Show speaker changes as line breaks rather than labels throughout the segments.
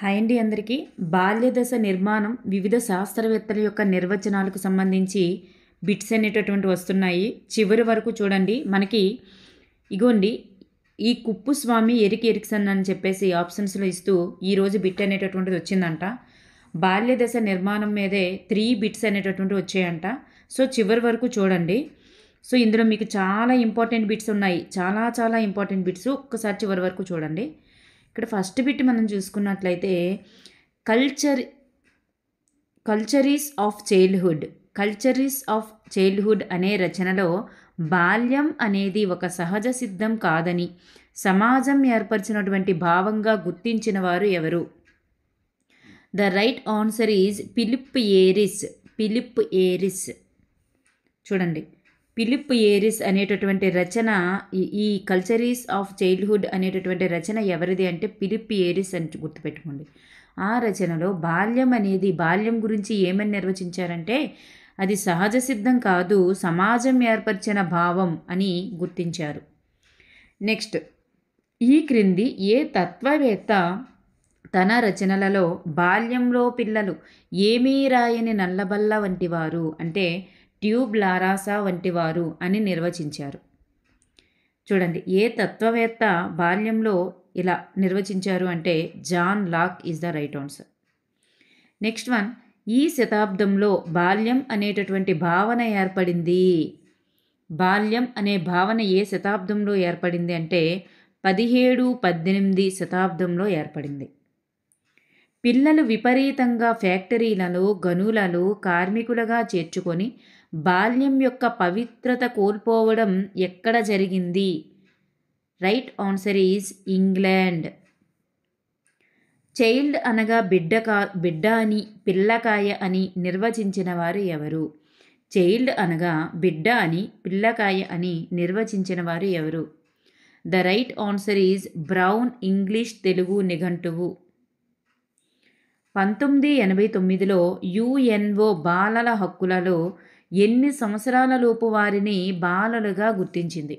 Hi అండి అందరికీ. బాల్యదశ నిర్మాణం వివిధ శాస్త్రవేత్తల యొక్క నిర్వచనాలకు సంబంధించి బిట్స్ అనేటటువంటివి వస్తున్నాయి. చివరి వరకు చూడండి. మనకి ఇగోండి ఈ కుప్పుస్వామి, ఎరిక్ ఎరిక్సన్ అని చెప్పేసి ఆప్షన్స్లో ఇస్తూ ఈరోజు బిట్ అనేటటువంటిది వచ్చిందంట. బాల్యదశ నిర్మాణం మీదే 3 బిట్స్ అనేటటువంటివి వచ్చాయంట. సో చివరి వరకు చూడండి. సో ఇందులో మీకు చాలా ఇంపార్టెంట్ బిట్స్ ఉన్నాయి. చాలా ఇంపార్టెంట్ బిట్స్. ఒక్కసారి చివరి వరకు చూడండి. ఇక్కడ ఫస్ట్ బిట్ మనం చూసుకున్నట్లయితే కల్చరీస్ ఆఫ్ చైల్డ్హుడ్ అనే రచనలో బాల్యం అనేది ఒక సహజ సిద్ధం కాదని సమాజం ఏర్పరిచినటువంటి భావంగా గుర్తించిన వారు ఎవరు? The right answer is Philippe Aries. చూడండి, ఫిలిప్ ఏరిస్ అనేటటువంటి రచన, ఈ కల్చరీస్ ఆఫ్ చైల్డ్హుడ్ అనేటటువంటి రచన ఎవరిది అంటే ఫిలిప్ ఏరిస్ అని గుర్తుపెట్టుకోండి. ఆ రచనలో బాల్యం గురించి ఏమని నిర్వచించారంటే అది సహజ సిద్ధం కాదు, సమాజం ఏర్పరిచిన భావం అని గుర్తించారు. నెక్స్ట్, ఈ క్రింది ఏ తత్వవేత్త తన రచనలలో బాల్యంలో పిల్లలు ఏమీ రాయని నల్లబల్ల వంటివారు అంటే ట్యూబ్ లారాసా వంటివారు అని నిర్వచించారు? చూడండి, ఏ తత్వవేత్త బాల్యంలో ఇలా నిర్వచించారు అంటే John Locke is the right answer. Next one, ఈ శతాబ్దంలో బాల్యం అనేటటువంటి భావన ఏర్పడింది. బాల్యం అనే భావన ఏ శతాబ్దంలో ఏర్పడింది అంటే 17-18 శతాబ్దంలో ఏర్పడింది. పిల్లలు విపరీతంగా ఫ్యాక్టరీలలో, గనులలో కార్మికులుగా చేర్చుకొని బాల్యం యొక్క పవిత్రత కోల్పోవడం ఎక్కడ జరిగింది? Right answer is England. Child అనగా బిడ్డ అని, పిల్లకాయ అని నిర్వచించిన వారు ఎవరు? చైల్డ్ అనగా బిడ్డ అని, పిల్లకాయ అని నిర్వచించిన వారు ఎవరు? The right answer is Brown English Telugu నిఘంటువు. 1989లో యుఎన్ఓ బాలల హక్కులలో ఎన్ని సంవత్సరాల లోపు వారిని బాలలుగా గుర్తించింది?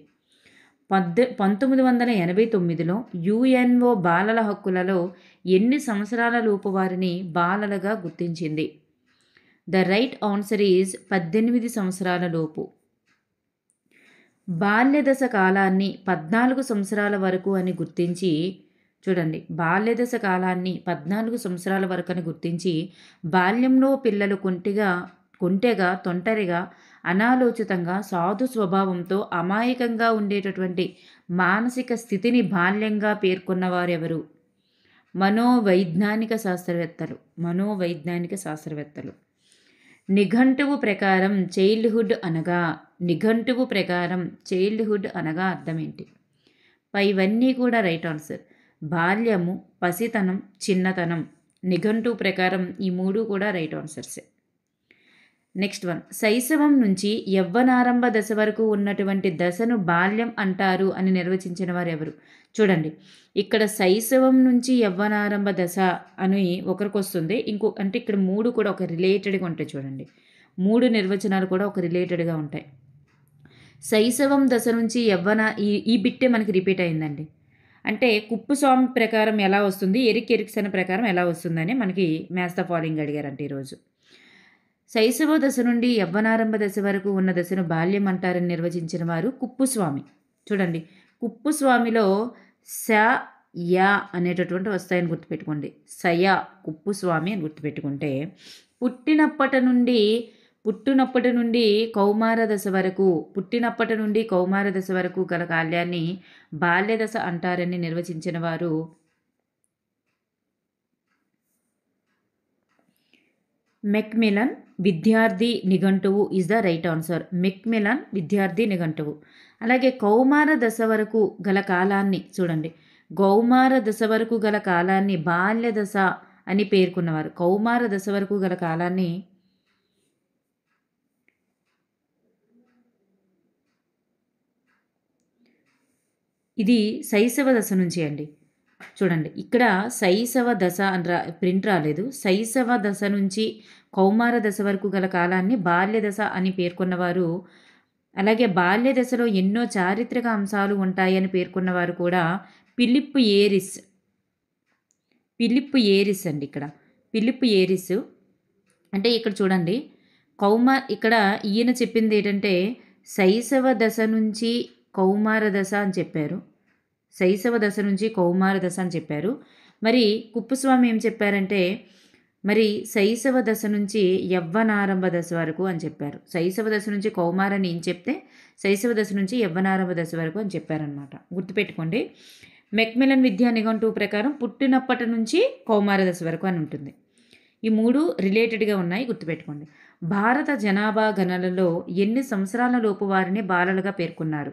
1989లో యుఎన్ఓ బాలల హక్కులలో ఎన్ని సంవత్సరాల లోపు వారిని బాలలుగా గుర్తించింది? ద రైట్ ఆన్సర్ ఈజ్ 18 సంవత్సరాల లోపు. బాల్యదశ కాలాన్ని 14 సంవత్సరాల వరకు అని గుర్తించి, చూడండి, బాల్యదశ కాలాన్ని 14 సంవత్సరాల వరకు అని గుర్తించి బాల్యంలో పిల్లలు కొంటెగా, తొంటరిగా, అనాలోచితంగా, సాధు స్వభావంతో అమాయకంగా ఉండేటటువంటి మానసిక స్థితిని బాల్యంగా పేర్కొన్నవారెవరు? మనోవైజ్ఞానిక శాస్త్రవేత్తలు. నిఘంటువు ప్రకారం చైల్డ్హుడ్ అనగా అర్థం ఏంటి? పైవన్నీ కూడా రైట్ ఆన్సర్. బాల్యము, పసితనం, చిన్నతనం. నిఘంటువు ప్రకారం ఈ 3 కూడా రైట్ ఆన్సర్సే. నెక్స్ట్ వన్, శైశవం నుంచి యవ్వనారంభ దశ వరకు ఉన్నటువంటి దశను బాల్యం అంటారు అని నిర్వచించిన వారు ఎవరు? చూడండి, ఇక్కడ శైశవం నుంచి యవ్వనారంభ దశ అని ఒకరికి వస్తుంది. అంటే ఇక్కడ 3 కూడా ఒక రిలేటెడ్గా ఉంటాయి. చూడండి, 3 నిర్వచనాలు కూడా ఒక రిలేటెడ్గా ఉంటాయి. శైశవం దశ నుంచి ఈ బిట్టే మనకి రిపీట్ అయిందండి. అంటే కుప్పుస్వామి ప్రకారం ఎలా వస్తుంది, ఎరిక్ ఎరిక్సన్ ప్రకారం ఎలా వస్తుందని మనకి మ్యాథ్స్ ద ఫాలోయింగ్ అడిగారంటే ఈరోజు. శైశవ దశ నుండి యవ్వనారంభ దశ వరకు ఉన్న దశను బాల్యం అంటారని నిర్వచించిన వారు కుప్పుస్వామి. చూడండి, కుప్పుస్వామిలో యా అనేటటువంటి వస్తాయని గుర్తుపెట్టుకోండి. కుప్పుస్వామి అని గుర్తుపెట్టుకుంటే పుట్టినప్పటి నుండి కౌమార దశ వరకు గల కాలాన్ని బాల్యదశ అంటారని నిర్వచించిన వారు మెక్మిలన్ విద్యార్థి నిఘంటువు is the right answer. Macmillan విద్యార్థి నిఘంటువు. అలాగే కౌమార దశ వరకు గల కాలాన్ని చూడండి, కౌమార దశ వరకు గల కాలాన్ని బాల్యదశ అని పేర్కొన్నవారు. కౌమార దశ వరకు గల కాలాన్ని ఇది శైశవ దశ నుంచి అండి. చూడండి, ఇక్కడ శైశవ దశ అని ప్రింట్ రాలేదు. శైశవ దశ నుంచి కౌమార దశ వరకు గల కాలాన్ని బాల్యదశ అని పేర్కొన్నవారు. అలాగే బాల్యదశలో ఎన్నో చారిత్రక అంశాలు ఉంటాయని పేర్కొన్నవారు కూడా ఫిలిప్ ఏరిస్. ఫిలిప్ ఏరిస్ అండి. ఇక్కడ ఫిలిప్ ఏరిస్ అంటే ఇక్కడ చూడండి, ఇక్కడ ఈయన చెప్పింది ఏంటంటే శైశవ దశ నుంచి కౌమార దశ అని చెప్పారు. శైశవ దశ నుంచి కౌమార దశ అని చెప్పారు. మరి కుప్పస్వామి ఏం చెప్పారంటే మరి శైశవ దశ నుంచి యవ్వనారంభ దశ వరకు అని చెప్పారు. శైశవ దశ నుంచి కౌమారని ఏం చెప్తే శైశవ దశ నుంచి యవ్వనారంభ దశ వరకు అని చెప్పారనమాట. గుర్తుపెట్టుకోండి. మెక్మిలన్ విద్యా నిఘంటువు ప్రకారం పుట్టినప్పటి నుంచి కౌమార దశ వరకు అని ఉంటుంది. ఈ మూడు రిలేటెడ్గా ఉన్నాయి, గుర్తుపెట్టుకోండి. భారత జనాభా గణనలో ఎన్ని సంవత్సరాల లోపు వారిని బాలలుగా పేర్కొన్నారు?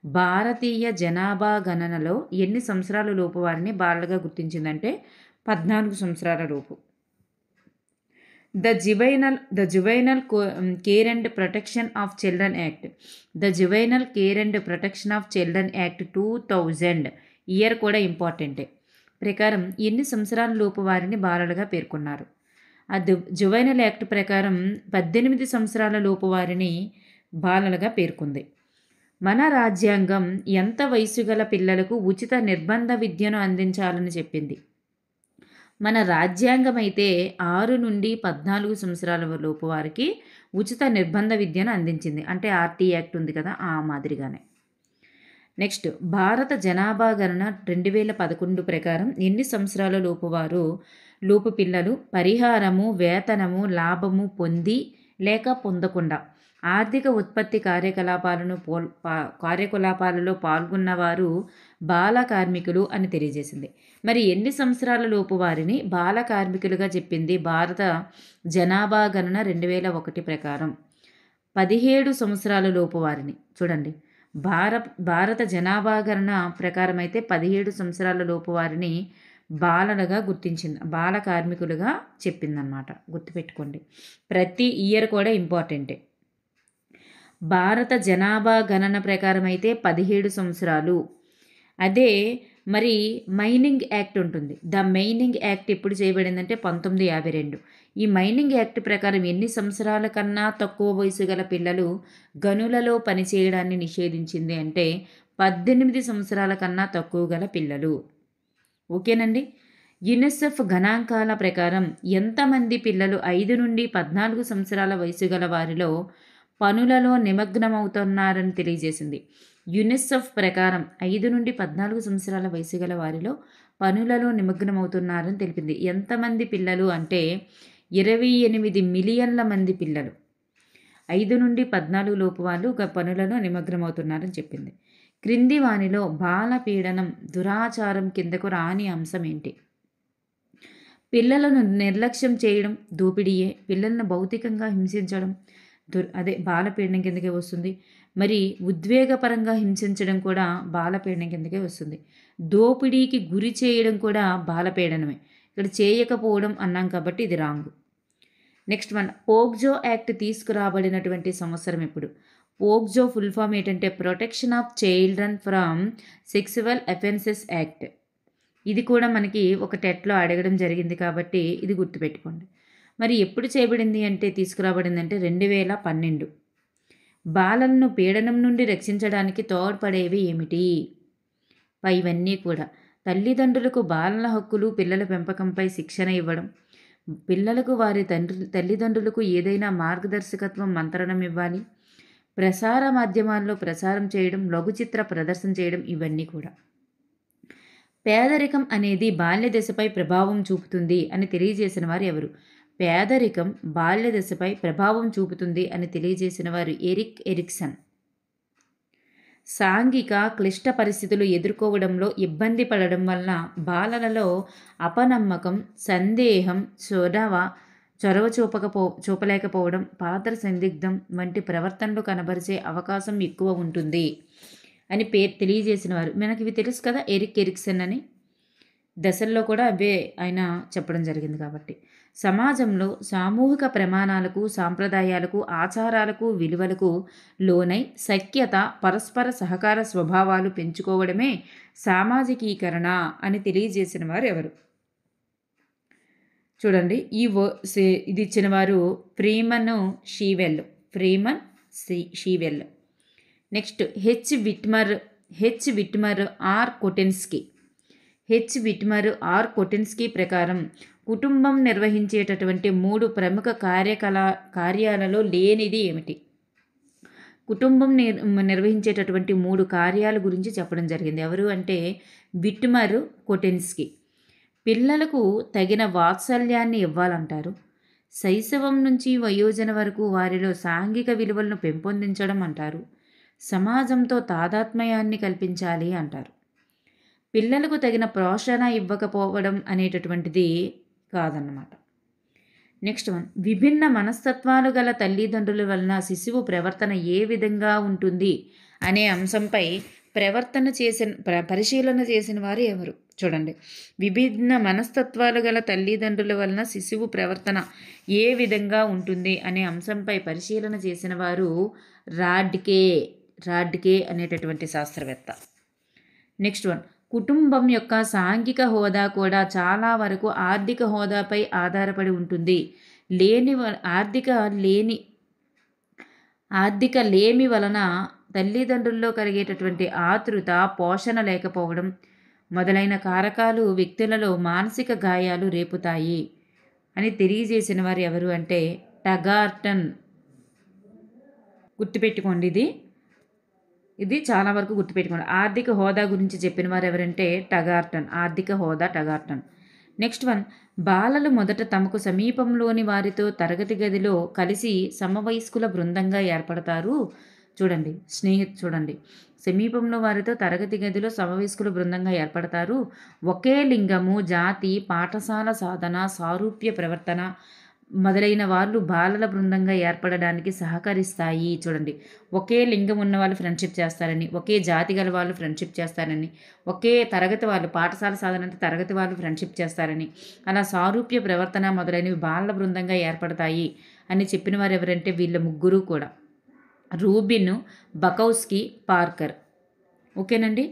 భారతీయ జనాభా గణనలో ఎన్ని సంవత్సరాల లోపు వారిని బాలలుగా గుర్తించిందంటే 14 సంవత్సరాల లోపు. The Juvenile Care and Protection of Children Act. The Juvenile Care and Protection of Children Act 2000 year కూడా ఇంపార్టెంటే. ప్రకారం ఎన్ని సంవత్సరాల లోపు వారిని బాలలుగా పేర్కొన్నారు? ఆ జువైనల్ యాక్ట్ ప్రకారం 18 సంవత్సరాల లోపు వారిని బాలలుగా పేర్కొంది. మన రాజ్యాంగం ఎంత వయసు గల పిల్లలకు ఉచిత నిర్బంధ విద్యను అందించాలని చెప్పింది? మన రాజ్యాంగం అయితే 6 నుండి 14 సంవత్సరాల లోపు వారికి ఉచిత నిర్బంధ విద్యను అందించింది. అంటే ఆర్టీ యాక్ట్ ఉంది కదా, ఆ మాదిరిగానే. నెక్స్ట్, భారత జనాభా గణన 2011 ప్రకారం ఎన్ని సంవత్సరాల లోపు పిల్లలు పరిహారము, వేతనము, లాభము పొంది లేక పొందకుండా ఆర్థిక ఉత్పత్తి కార్యకలాపాలలో పాల్గొన్నవారు బాల కార్మికులు అని తెలియజేసింది. మరి ఎన్ని సంవత్సరాల లోపు వారిని బాల కార్మికులుగా చెప్పింది భారత జనాభా గణన 2001 ప్రకారం? 17 సంవత్సరాల లోపు వారిని. చూడండి, భారత జనాభా గణన ప్రకారం అయితే 17 సంవత్సరాల లోపు వారిని బాలలుగా గుర్తించింది, బాల కార్మికులుగా చెప్పిందనమాట. గుర్తుపెట్టుకోండి, ప్రతి ఇయర్ కూడా ఇంపార్టెంటే. భారత జనాభా గణన ప్రకారం అయితే 17 సంవత్సరాలు. అదే మరి మైనింగ్ యాక్ట్ ఉంటుంది. ద మైనింగ్ యాక్ట్ ఎప్పుడు చేయబడిందంటే 1952. ఈ మైనింగ్ యాక్ట్ ప్రకారం ఎన్ని సంవత్సరాల కన్నా తక్కువ వయసు గల పిల్లలు గనులలో పనిచేయడాన్ని నిషేధించింది అంటే 18 సంవత్సరాల కన్నా తక్కువ గల పిల్లలు. ఓకేనండి. యునిసెఫ్ గణాంకాల ప్రకారం ఎంతమంది పిల్లలు 5 నుండి 14 సంవత్సరాల వయసు గల వారిలో పనులలో నిమగ్నమవుతున్నారని తెలియజేసింది. యునిసెఫ్ ప్రకారం 5 నుండి 14 సంవత్సరాల వయసు గల వారిలో పనులలో నిమగ్నమవుతున్నారని తెలిపింది. ఎంతమంది పిల్లలు అంటే 28 మిలియన్ల మంది పిల్లలు 5 నుండి 14 లోపు వాళ్ళు పనులలో నిమగ్నమవుతున్నారని చెప్పింది. క్రింది వానిలో బాల పీడనం దురాచారం కిందకు రాని అంశం ఏంటి? పిల్లలను నిర్లక్ష్యం చేయడం దోపిడీయే. పిల్లలను భౌతికంగా హింసించడం బాలపీడనం కిందకే వస్తుంది. మరి ఉద్వేగపరంగా హింసించడం కూడా బాలపీడనం కిందకే వస్తుంది. దోపిడీకి గురి చేయడం కూడా బాలపీడనమే. ఇక్కడ చేయకపోవడం అన్నాం కాబట్టి ఇది రాంగ్. నెక్స్ట్ వన్, పోక్జో యాక్ట్ తీసుకురాబడినటువంటి సంవత్సరం ఎప్పుడు? పోక్జో ఫుల్ ఫామ్ ఏంటంటే protection of children from sexual offences act. ఇది కూడా మనకి ఒక టెట్లో అడగడం జరిగింది కాబట్టి ఇది గుర్తుపెట్టుకోండి. మరి ఎప్పుడు చేయబడింది అంటే తీసుకురాబడింది అంటే 2012. బాలలను పీడనం నుండి రక్షించడానికి తోడ్పడేవి ఏమిటి? ఇవన్నీ కూడా తల్లిదండ్రులకు బాలల హక్కులు, పిల్లల పెంపకంపై శిక్షణ ఇవ్వడం, పిల్లలకు వారి తల్లిదండ్రులకు ఏదైనా మార్గదర్శకత్వం మంత్రణం ఇవ్వాలి, ప్రసార మాధ్యమాల్లో ప్రసారం చేయడం, లఘు చిత్ర ప్రదర్శన చేయడం, ఇవన్నీ కూడా. పేదరికం అనేది బాల్య దశపై ప్రభావం చూపుతుంది అని తెలియజేసిన వారు ఎవరు? పేదరికం బాల్య దశపై ప్రభావం చూపుతుంది అని తెలియజేసిన వారు ఎరిక్ ఎరిక్సన్. సాంఘిక క్లిష్ట పరిస్థితులు ఎదుర్కోవడంలో ఇబ్బంది పడడం వలన బాలలలో అపనమ్మకం, సందేహం, చొరవ చూపలేకపోవడం, పాత్ర సందిగ్ధం వంటి ప్రవర్తనలు కనబరిచే అవకాశం ఎక్కువ ఉంటుంది అని తెలియజేసిన వారు. మనకి ఇవి తెలుసు కదా, ఎరిక్ ఎరిక్సన్ అని. దశల్లో కూడా అవే ఆయన చెప్పడం జరిగింది. కాబట్టి సమాజంలో సామూహిక ప్రమాణాలకు, సాంప్రదాయాలకు, ఆచారాలకు, విలువలకు లోనై సఖ్యత, పరస్పర సహకార స్వభావాలు పెంచుకోవడమే సామాజికీకరణ అని తెలియజేసిన వారు ఎవరు? చూడండి, ఇది ఇచ్చిన వారు ఫ్రీమన్ షీవెల్. Next H Witmer, R Kotinsky. H Witmer R Kotinsky ప్రకారం కుటుంబం నిర్వహించేటటువంటి 3 ప్రముఖ కార్యాలలో లేనిది ఏమిటి? కుటుంబం నిర్వహించేటటువంటి 3 కార్యాల గురించి చెప్పడం జరిగింది. ఎవరు అంటే విట్మర్, కొటిన్స్కీ. పిల్లలకు తగిన వాత్సల్యాన్ని ఇవ్వాలంటారు. శైశవం నుంచి వయోజన వరకు వారిలో సాంఘిక విలువలను పెంపొందించడం అంటారు. సమాజంతో తాదాత్మ్యాన్ని కల్పించాలి అంటారు. పిల్లలకు తగిన పోషణ ఇవ్వకపోవడం అనేటటువంటిది కాదన్నమాట. నెక్స్ట్ వన్, విభిన్న మనస్తత్వాలు గల తల్లిదండ్రుల వలన శిశువు ప్రవర్తన ఏ విధంగా ఉంటుంది అనే అంశంపై పరిశీలన చేసిన వారు ఎవరు? చూడండి, విభిన్న మనస్తత్వాలు గల తల్లిదండ్రుల వలన శిశువు ప్రవర్తన ఏ విధంగా ఉంటుంది అనే అంశంపై పరిశీలన చేసిన వారు రాడ్కే అనేటటువంటి శాస్త్రవేత్త. నెక్స్ట్ వన్, కుటుంబం యొక్క సాంఘిక హోదా కూడా చాలా వరకు ఆర్థిక హోదాపై ఆధారపడి ఉంటుంది. ఆర్థిక లేమి వలన తల్లిదండ్రుల్లో కలిగేటటువంటి ఆతృత, పోషణ లేకపోవడం మొదలైన కారకాలు వ్యక్తులలో మానసిక గాయాలు రేపుతాయి అని తెలియజేసిన వారు ఎవరు అంటే టగార్టన్. గుర్తుపెట్టుకోండి, ఇది చాలా వరకు గుర్తుపెట్టుకోండి. ఆర్థిక హోదా గురించి చెప్పిన వారు ఎవరంటే టగార్టన్. ఆర్థిక హోదా టగార్టన్. నెక్స్ట్ వన్, బాలలు మొదట తమకు సమీపంలోని వారితో తరగతి గదిలో కలిసి సమవయస్కుల బృందంగా ఏర్పడతారు. చూడండి, సమీపంలో వారితో తరగతి గదిలో సమవయస్కుల బృందంగా ఏర్పడతారు. ఒకే లింగము, జాతి, పాఠశాల సాధన, సారూప్య ప్రవర్తన మొదలైన వాళ్ళు బాలల బృందంగా ఏర్పడడానికి సహకరిస్తాయి. చూడండి, ఒకే లింగం ఉన్న వాళ్ళు ఫ్రెండ్షిప్ చేస్తారని, ఒకే జాతి గల వాళ్ళు ఫ్రెండ్షిప్ చేస్తారని, ఒకే తరగతి వాళ్ళు, పాఠశాల సాధన తరగతి వాళ్ళు ఫ్రెండ్షిప్ చేస్తారని, అలా సారూప్య ప్రవర్తన మొదలైనవి బాలల బృందంగా ఏర్పడతాయి అని చెప్పిన వారు ఎవరంటే వీళ్ళ ముగ్గురు కూడా రూబిన్, బకౌస్కీ, పార్కర్. ఓకేనండి.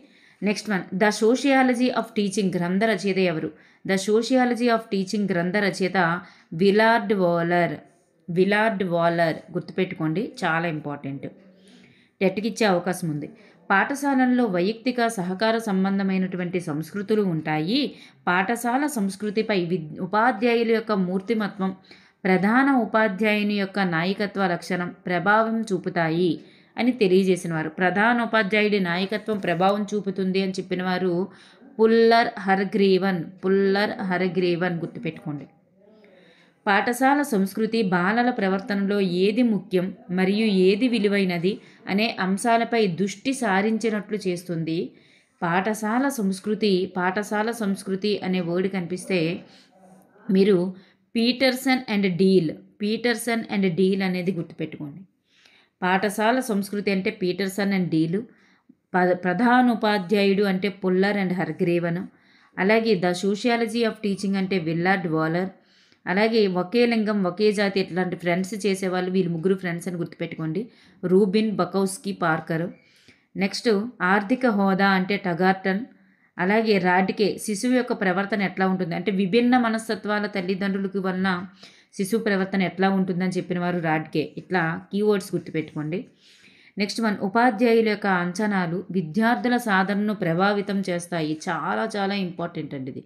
Next one, the sociology of teaching గ్రంథ రచయిత ఎవరు? ద సోషియాలజీ ఆఫ్ టీచింగ్ గ్రంథ రచయిత విలార్డ్ వాలర్. గుర్తుపెట్టుకోండి, చాలా ఇంపార్టెంట్. టెట్కి ఇచ్చే అవకాశం ఉంది. పాఠశాలల్లో వైయక్తిక సహకార సంబంధమైనటువంటి సంస్కృతులు ఉంటాయి. పాఠశాల సంస్కృతిపై ఉపాధ్యాయుల యొక్క మూర్తిమత్వం, ప్రధాన ఉపాధ్యాయుని యొక్క నాయకత్వ లక్షణం ప్రభావం చూపుతాయి అని తెలియజేసిన వారు. ప్రధాన ఉపాధ్యాయుడి నాయకత్వం ప్రభావం చూపుతుంది అని చెప్పిన వారు పుల్లర్ హర్గ్రీవన్. గుర్తుపెట్టుకోండి. పాఠశాల సంస్కృతి బాలల ప్రవర్తనలో ఏది ముఖ్యం మరియు ఏది విలువైనది అనే అంశాలపై దృష్టి సారించినట్లు చేస్తుంది. పాఠశాల సంస్కృతి అనే వర్డ్ కనిపిస్తే మీరు పీటర్సన్ అండ్ డీల్ అనేది గుర్తుపెట్టుకోండి. పాఠశాల సంస్కృతి అంటే పీటర్సన్ అండ్ డీలు, ప్రధానోపాధ్యాయుడు అంటే పుల్లర్ అండ్ హర్గ్రీవన్, అలాగే ద సోషియాలజీ ఆఫ్ టీచింగ్ అంటే విల్లార్డ్ వాలర్, అలాగే ఒకే లింగం ఒకే జాతి ఇట్లాంటి ఫ్రెండ్స్ చేసేవాళ్ళు వీళ్ళు ముగ్గురు ఫ్రెండ్స్ అని గుర్తుపెట్టుకోండి, రూబిన్, బకౌస్కీ, పార్కర్. నెక్స్ట్ ఆర్థిక హోదా అంటే టగార్టన్, అలాగే రాడ్కే శిశువు యొక్క ప్రవర్తన ఎట్లా ఉంటుంది అంటే విభిన్న మనస్తత్వాల తల్లిదండ్రులకు వలన శిశువు ప్రవర్తన ఎట్లా ఉంటుందని చెప్పిన వారు రాడ్కే. ఇట్లా కీవర్డ్స్ గుర్తుపెట్టుకోండి. నెక్స్ట్ వన్, ఉపాధ్యాయుల యొక్క అంచనాలు విద్యార్థుల సాధనను ప్రభావితం చేస్తాయి. చాలా చాలా ఇంపార్టెంట్ అండి ఇది.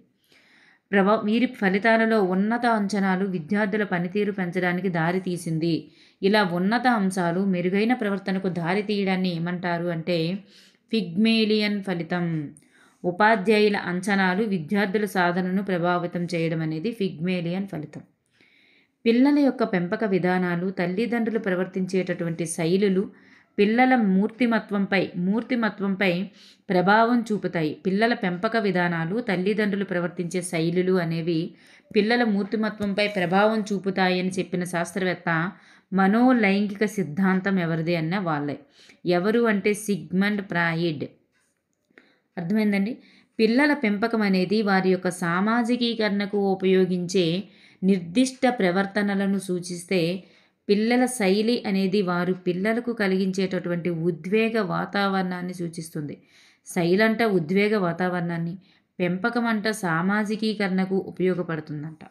వీరి ఫలితాలలో ఉన్నత అంచనాలు విద్యార్థుల పనితీరు పెంచడానికి దారి తీసింది. ఇలా ఉన్నత అంశాలు మెరుగైన ప్రవర్తనకు దారి తీయడాన్ని ఏమంటారు అంటే పిగ్మేలియన్ ఫలితం. ఉపాధ్యాయుల అంచనాలు విద్యార్థుల సాధనను ప్రభావితం చేయడం అనేది పిగ్మేలియన్ ఫలితం. పిల్లల యొక్క పెంపక విధానాలు తల్లిదండ్రులు ప్రవర్తించేటటువంటి శైలులు పిల్లల మూర్తిమత్వంపై ప్రభావం చూపుతాయి. పిల్లల పెంపక విధానాలు తల్లిదండ్రులు ప్రవర్తించే శైలులు అనేవి పిల్లల మూర్తిమత్వంపై ప్రభావం చూపుతాయి అని చెప్పిన శాస్త్రవేత్త మనోలైంగిక సిద్ధాంతం ఎవరిది అన్న వాళ్ళే. ఎవరు అంటే సిగ్మండ్ ఫ్రాయిడ్. అర్థమైందండి. పిల్లల పెంపకం అనేది వారి యొక్క సామాజికీకరణకు ఉపయోగించే నిర్దిష్ట ప్రవర్తనలను సూచిస్తే పిల్లల శైలి అనేది వారు పిల్లలకు కలిగించేటటువంటి ఉద్వేగ వాతావరణాన్ని సూచిస్తుంది. శైలి అంట ఉద్వేగ వాతావరణాన్ని, పెంపకం అంట సామాజికీకరణకు ఉపయోగపడుతుందంట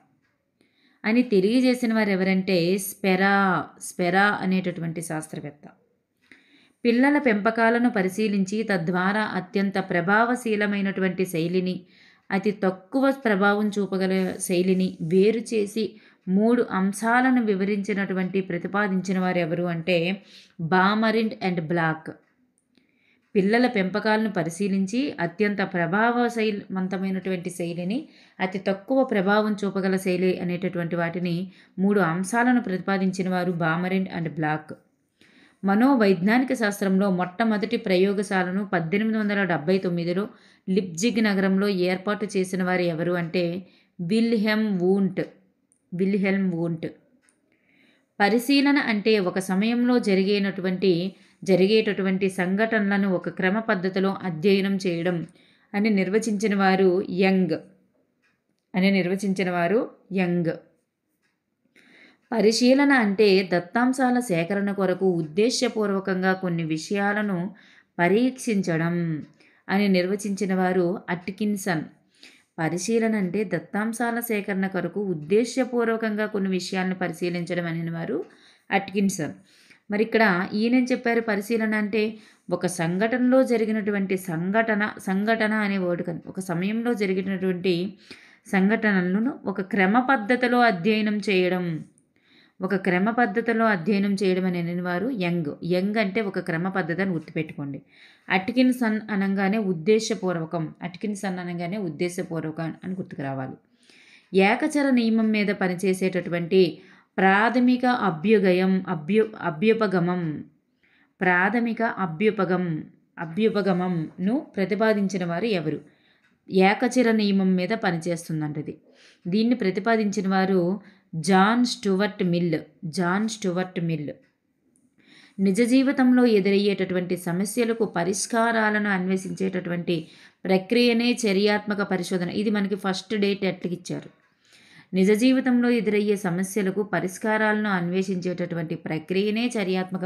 అని తెలియజేసిన వారు ఎవరంటే స్పెరా అనేటటువంటి శాస్త్రవేత్త. పిల్లల పెంపకాలను పరిశీలించి తద్వారా అత్యంత ప్రభావశీలమైనటువంటి శైలిని అతి తక్కువ ప్రభావం చూపగల శైలిని వేరు చేసి 3 అంశాలను ప్రతిపాదించిన వారు ఎవరు అంటే బామరిండ్ అండ్ బ్లాక్. పిల్లల పెంపకాలను పరిశీలించి అత్యంత ప్రభావవంతమైనటువంటి శైలిని, అతి తక్కువ ప్రభావం చూపగల శైలి అనేటటువంటి వాటిని 3 అంశాలను ప్రతిపాదించిన వారు బామరిండ్ అండ్ బ్లాక్. మనోవైజ్ఞానిక శాస్త్రంలో మొట్టమొదటి ప్రయోగశాలను 1879లో లిప్జిగ్ నగరంలో ఏర్పాటు చేసిన వారు ఎవరు అంటే విల్హెల్మ్ వూంట్. పరిశీలన అంటే ఒక సమయంలో జరిగేటటువంటి సంఘటనలను ఒక క్రమ పద్ధతిలో అధ్యయనం చేయడం అని నిర్వచించిన వారు యంగ్. పరిశీలన అంటే దత్తాంశాల సేకరణ కొరకు ఉద్దేశ్యపూర్వకంగా కొన్ని విషయాలను పరీక్షించడం అని నిర్వచించిన వారు అట్కిన్సన్. పరిశీలన అంటే దత్తాంశాల సేకరణ కొరకు ఉద్దేశ్యపూర్వకంగా కొన్ని విషయాలను పరిశీలించడం అనే వారు అట్కిన్సన్. మరి ఇక్కడ ఈయనేం చెప్పారు? పరిశీలన అంటే ఒక సంఘటనలో జరిగినటువంటి సంఘటన అనే వర్డ్ కానీ ఒక సమయంలో జరిగినటువంటి సంఘటనలను ఒక క్రమ పద్ధతిలో అధ్యయనం చేయడం అనే వారు యంగ్ అంటే ఒక క్రమ పద్ధతి అని గుర్తుపెట్టుకోండి. అట్కిన్సన్ అనగానే ఉద్దేశపూర్వకం అని గుర్తుకు రావాలి. ఏకచర నియమం మీద పనిచేసేటటువంటి ప్రాథమిక అభ్యుపగమంను ప్రతిపాదించిన వారు ఎవరు? ఏకచర నియమం మీద పనిచేస్తుందంటది. దీన్ని ప్రతిపాదించిన వారు జాన్ స్టూవర్ట్ మిల్. నిజ జీవితంలో ఎదురయ్యేటటువంటి సమస్యలకు పరిష్కారాలను అన్వేషించేటటువంటి ప్రక్రియనే చర్యాత్మక పరిశోధన. ఇది మనకి ఫస్ట్ డేట్ ఎట్లకిచ్చారు. నిజ జీవితంలో ఎదురయ్యే సమస్యలకు పరిష్కారాలను అన్వేషించేటటువంటి ప్రక్రియనే చర్యాత్మక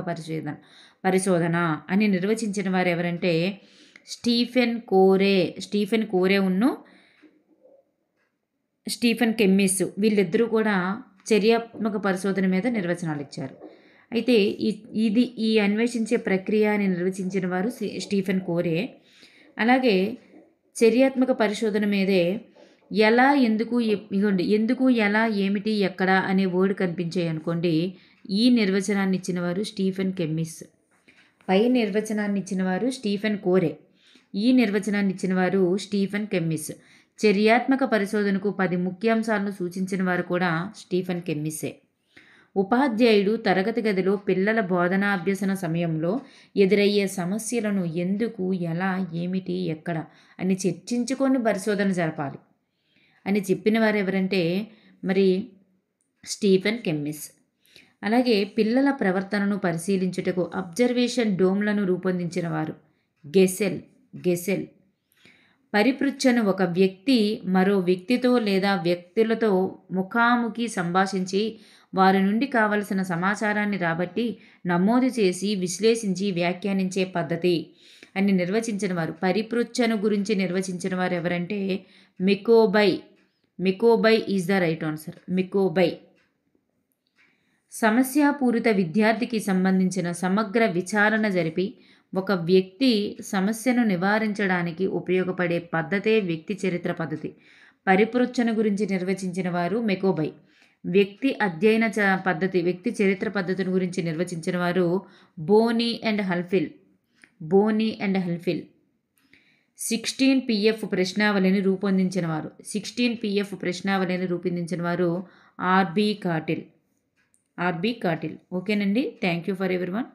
పరిశోధన అని నిర్వచించిన వారు ఎవరంటే స్టీఫెన్ కోరే ఉన్ను స్టీఫెన్ కెమ్మిస్. వీళ్ళిద్దరూ కూడా చర్యాత్మక పరిశోధన మీద నిర్వచనాలు ఇచ్చారు. అయితే ఈ అన్వేషించే ప్రక్రియ అని నిర్వచించిన వారు స్టీఫెన్ కోరే. అలాగే చర్యాత్మక పరిశోధన మీదే ఎలా, ఎందుకు, ఎలా, ఏమిటి, ఎక్కడ అనే వర్డ్ కనిపించాయి అనుకోండి. ఈ నిర్వచనాన్ని ఇచ్చిన వారు స్టీఫెన్ కెమ్మిస్. పై నిర్వచనాన్ని ఇచ్చిన వారు స్టీఫెన్ కోరే. ఈ నిర్వచనాన్ని ఇచ్చిన వారు స్టీఫెన్ కెమ్మిస్. చర్యాత్మక పరిశోధనకు 10 ముఖ్యాంశాలను సూచించిన వారు కూడా స్టీఫెన్ కెమ్మిసే. ఉపాధ్యాయుడు తరగతి గదిలో పిల్లల బోధనాభ్యసన సమయంలో ఎదురయ్యే సమస్యలను ఎందుకు, ఎలా, ఏమిటి, ఎక్కడ అని చర్చించుకొని పరిశోధన జరపాలి అని చెప్పిన వారు ఎవరంటే మరి స్టీఫెన్ కెమ్మిస్. అలాగే పిల్లల ప్రవర్తనను పరిశీలించుటకు అబ్జర్వేషన్ డోమ్లను రూపొందించిన వారు గెసెల్. పరిపృచ్ఛను ఒక వ్యక్తి మరో వ్యక్తితో లేదా వ్యక్తులతో ముఖాముఖి సంభాషించి వారి నుండి కావలసిన సమాచారాన్ని రాబట్టి నమోదు చేసి విశ్లేషించి వ్యాఖ్యానించే పద్ధతి అని నిర్వచించిన వారు. పరిపృచ్ఛను గురించి నిర్వచించిన వారు ఎవరంటే మికోబై ఈజ్ ద రైట్ ఆన్సర్. మికోబై. సమస్యాపూరిత విద్యార్థికి సంబంధించిన సమగ్ర విచారణ జరిపి ఒక వ్యక్తి సమస్యను నివారించడానికి ఉపయోగపడే పద్ధతే వ్యక్తి చరిత్ర పద్ధతి. పరిపృచ్ఛన గురించి నిర్వచించిన వారు మెకోబై. వ్యక్తి చరిత్ర పద్ధతిని గురించి నిర్వచించిన వారు బోనీ అండ్ హల్ఫిల్. 16 PF ప్రశ్నావళిని రూపొందించిన వారు ఆర్బి కాటిల్. ఓకేనండి. Thank you for everyone.